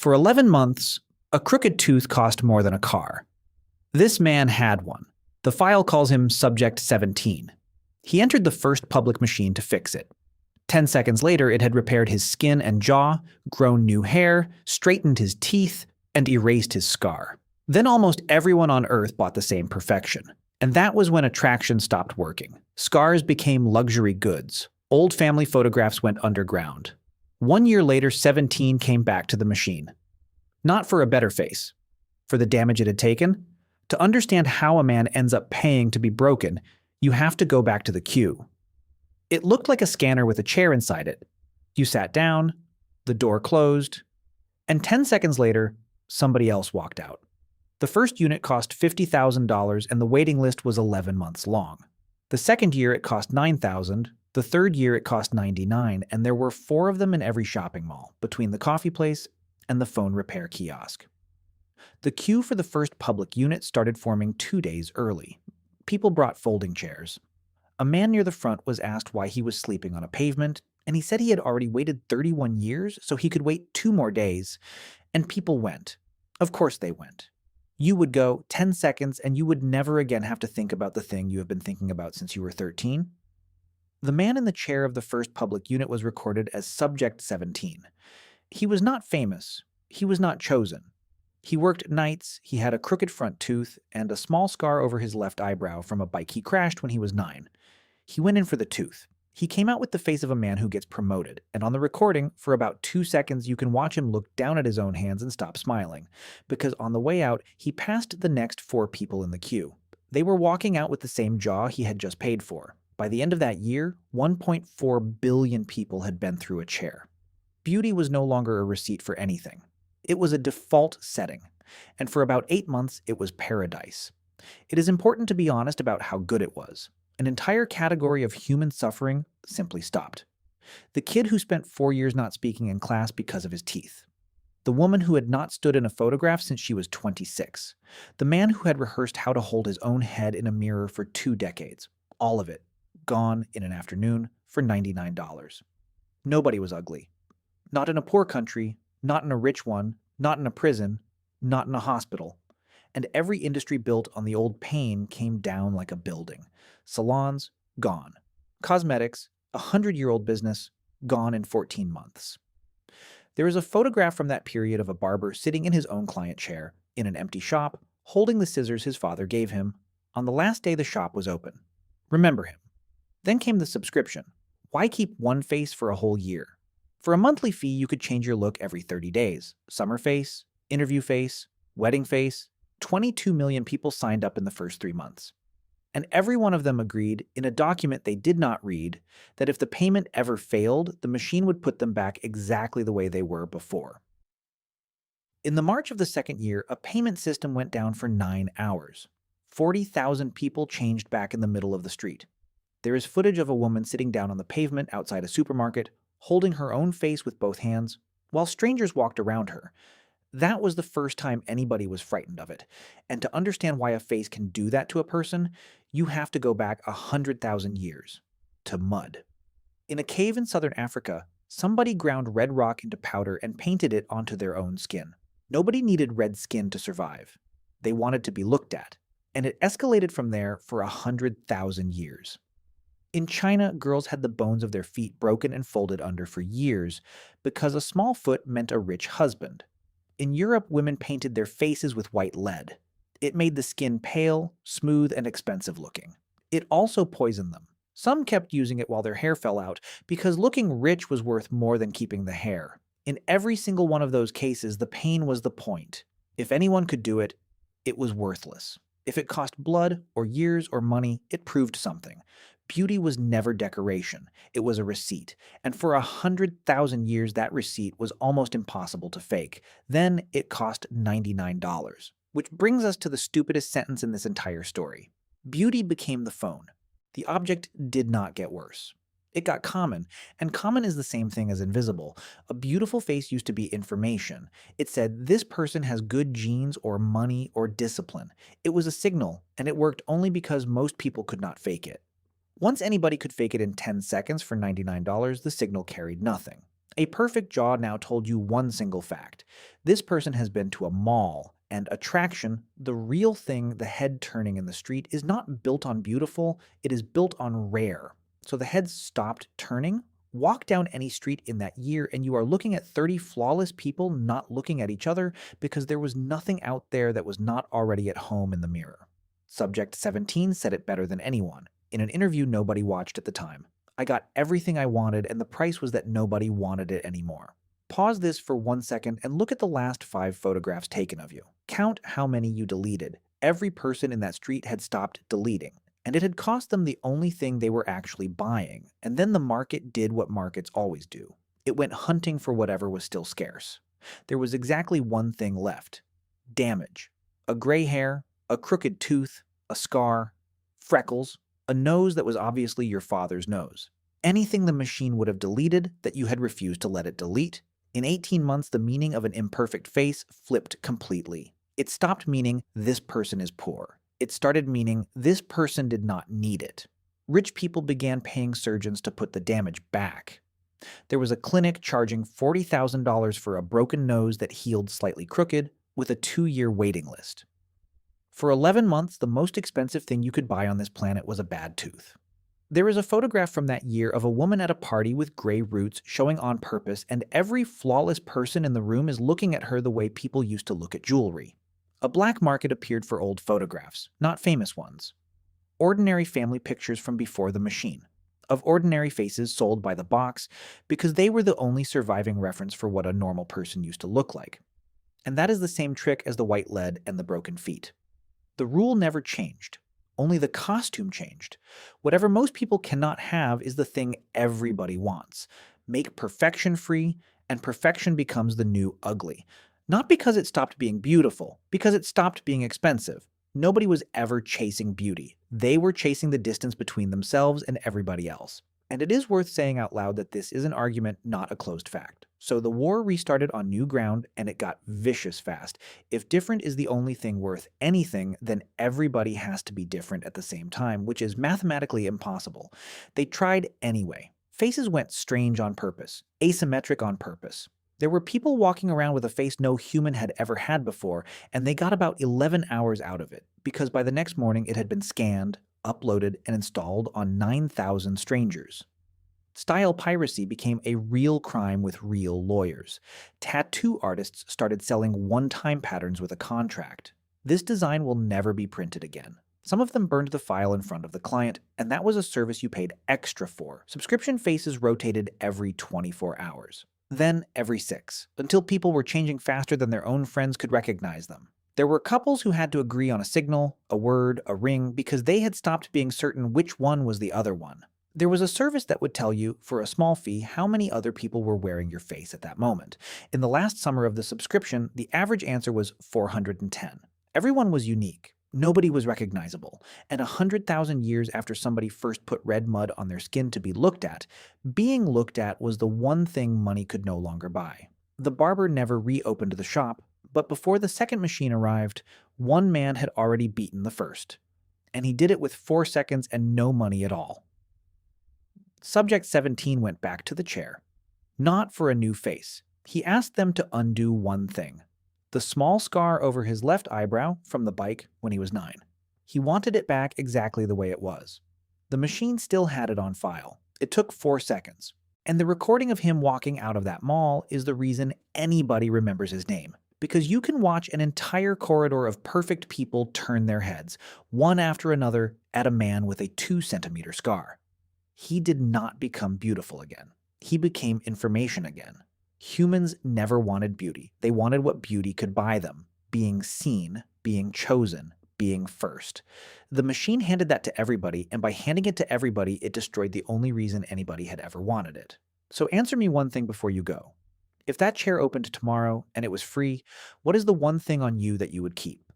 For 11 months, a crooked tooth cost more than a car. This man had one. The file calls him Subject 17. He entered the first public machine to fix it. 10 seconds later, it had repaired his skin and jaw, grown new hair, straightened his teeth, and erased his scar. Then almost everyone on Earth bought the same perfection. And that was when attraction stopped working. Scars became luxury goods. Old family photographs went underground. 1 year later, 17 came back to the machine. Not for a better face. For the damage it had taken. To understand how a man ends up paying to be broken, you have to go back to the queue. It looked like a scanner with a chair inside it. You sat down, the door closed, and 10 seconds later, somebody else walked out. The first unit cost $50,000 and the waiting list was 11 months long. The second year it cost $9,000, the third year it cost $99,000, and there were 4 of them in every shopping mall, between the coffee place and the phone repair kiosk. The queue for the first public unit started forming 2 days early. People brought folding chairs. A man near the front was asked why he was sleeping on a pavement, and he said he had already waited 31 years, so he could wait 2 more days. And people went. Of course they went. You would go 10 seconds and you would never again have to think about the thing you have been thinking about since you were 13. The man in the chair of the first public unit was recorded as Subject 17. He was not famous. He was not chosen. He worked nights, he had a crooked front tooth, and a small scar over his left eyebrow from a bike he crashed when he was 9. He went in for the tooth. He came out with the face of a man who gets promoted, and on the recording, for about 2 seconds you can watch him look down at his own hands and stop smiling, because on the way out, he passed the next 4 people in the queue. They were walking out with the same jaw he had just paid for. By the end of that year, 1.4 billion people had been through a chair. Beauty was no longer a receipt for anything. It was a default setting, and for about 8 months it was paradise. It is important to be honest about how good it was. An entire category of human suffering simply stopped. The kid who spent 4 years not speaking in class because of his teeth. The woman who had not stood in a photograph since she was 26. The man who had rehearsed how to hold his own head in a mirror for 2 decades. All of it, gone in an afternoon for $99. Nobody was ugly. Not in a poor country, not in a rich one, not in a prison, not in a hospital. And every industry built on the old pain came down like a building. Salons, gone. Cosmetics, a 100-year-old business, gone in 14 months. There is a photograph from that period of a barber sitting in his own client chair, in an empty shop, holding the scissors his father gave him, on the last day the shop was open. Remember him. Then came the subscription. Why keep one face for a whole year? For a monthly fee, you could change your look every 30 days. Summer face, interview face, wedding face. 22 million people signed up in the first 3 months. And every one of them agreed, in a document they did not read, that if the payment ever failed, the machine would put them back exactly the way they were before. In the March of the second year, a payment system went down for 9 hours. 40,000 people changed back in the middle of the street. There is footage of a woman sitting down on the pavement outside a supermarket, holding her own face with both hands, while strangers walked around her. That was the first time anybody was frightened of it. And to understand why a face can do that to a person, you have to go back 100,000 years. To mud. In a cave in southern Africa, somebody ground red rock into powder and painted it onto their own skin. Nobody needed red skin to survive. They wanted to be looked at. And it escalated from there for 100,000 years. In China, girls had the bones of their feet broken and folded under for years because a small foot meant a rich husband. In Europe, women painted their faces with white lead. It made the skin pale, smooth, and expensive looking. It also poisoned them. Some kept using it while their hair fell out because looking rich was worth more than keeping the hair. In every single one of those cases, the pain was the point. If anyone could do it, it was worthless. If it cost blood or years or money, it proved something. Beauty was never decoration. It was a receipt. And for 100,000 years, that receipt was almost impossible to fake. Then it cost $99. Which brings us to the stupidest sentence in this entire story. Beauty became the phone. The object did not get worse. It got common, and common is the same thing as invisible. A beautiful face used to be information. It said, this person has good genes or money or discipline. It was a signal, and it worked only because most people could not fake it. Once anybody could fake it in 10 seconds for $99, the signal carried nothing. A perfect jaw now told you one single fact. This person has been to a mall, and attraction, the real thing, the head turning in the street, is not built on beautiful, it is built on rare. So the head stopped turning. Walk down any street in that year, and you are looking at 30 flawless people not looking at each other because there was nothing out there that was not already at home in the mirror. Subject 17 said it better than anyone in an interview nobody watched at the time. I got everything I wanted, and the price was that nobody wanted it anymore. Pause this for 1 second and look at the last 5 photographs taken of you. Count how many you deleted. Every person in that street had stopped deleting, and it had cost them the only thing they were actually buying. And then the market did what markets always do. It went hunting for whatever was still scarce. There was exactly one thing left: damage. A gray hair, a crooked tooth, a scar, freckles, a nose that was obviously your father's nose. Anything the machine would have deleted that you had refused to let it delete. In 18 months, the meaning of an imperfect face flipped completely. It stopped meaning this person is poor. It started meaning this person did not need it. Rich people began paying surgeons to put the damage back. There was a clinic charging $40,000 for a broken nose that healed slightly crooked, with a 2-year waiting list. For 11 months, the most expensive thing you could buy on this planet was a bad tooth. There is a photograph from that year of a woman at a party with gray roots showing on purpose, and every flawless person in the room is looking at her the way people used to look at jewelry. A black market appeared for old photographs, not famous ones. Ordinary family pictures from before the machine, of ordinary faces sold by the box because they were the only surviving reference for what a normal person used to look like. And that is the same trick as the white lead and the broken feet. The rule never changed. Only the costume changed. Whatever most people cannot have is the thing everybody wants. Make perfection free, and perfection becomes the new ugly. Not because it stopped being beautiful, because it stopped being expensive. Nobody was ever chasing beauty. They were chasing the distance between themselves and everybody else. And it is worth saying out loud that this is an argument, not a closed fact. So the war restarted on new ground, and it got vicious fast. If different is the only thing worth anything, then everybody has to be different at the same time, which is mathematically impossible. They tried anyway. Faces went strange on purpose, asymmetric on purpose. There were people walking around with a face no human had ever had before, and they got about 11 hours out of it, because by the next morning it had been scanned, uploaded, and installed on 9,000 strangers. Style piracy became a real crime with real lawyers. Tattoo artists started selling one-time patterns with a contract. This design will never be printed again. Some of them burned the file in front of the client, and that was a service you paid extra for. Subscription faces rotated every 24 hours. Then every 6, until people were changing faster than their own friends could recognize them. There were couples who had to agree on a signal, a word, a ring, because they had stopped being certain which one was the other one. There was a service that would tell you, for a small fee, how many other people were wearing your face at that moment. In the last summer of the subscription, the average answer was 410. Everyone was unique. Nobody was recognizable. And 100,000 years after somebody first put red mud on their skin to be looked at, being looked at was the one thing money could no longer buy. The barber never reopened the shop, but before the second machine arrived, one man had already beaten the first. And he did it with 4 seconds and no money at all. Subject 17 went back to the chair. Not for a new face. He asked them to undo one thing: the small scar over his left eyebrow from the bike when he was 9. He wanted it back exactly the way it was. The machine still had it on file. It took 4 seconds. And the recording of him walking out of that mall is the reason anybody remembers his name. Because you can watch an entire corridor of perfect people turn their heads, one after another, at a man with a 2-centimeter scar. He did not become beautiful again. He became information again. Humans never wanted beauty. They wanted what beauty could buy them: being seen, being chosen, being first. The machine handed that to everybody, and by handing it to everybody, it destroyed the only reason anybody had ever wanted it. So answer me one thing before you go. If that chair opened tomorrow and it was free, what is the one thing on you that you would keep?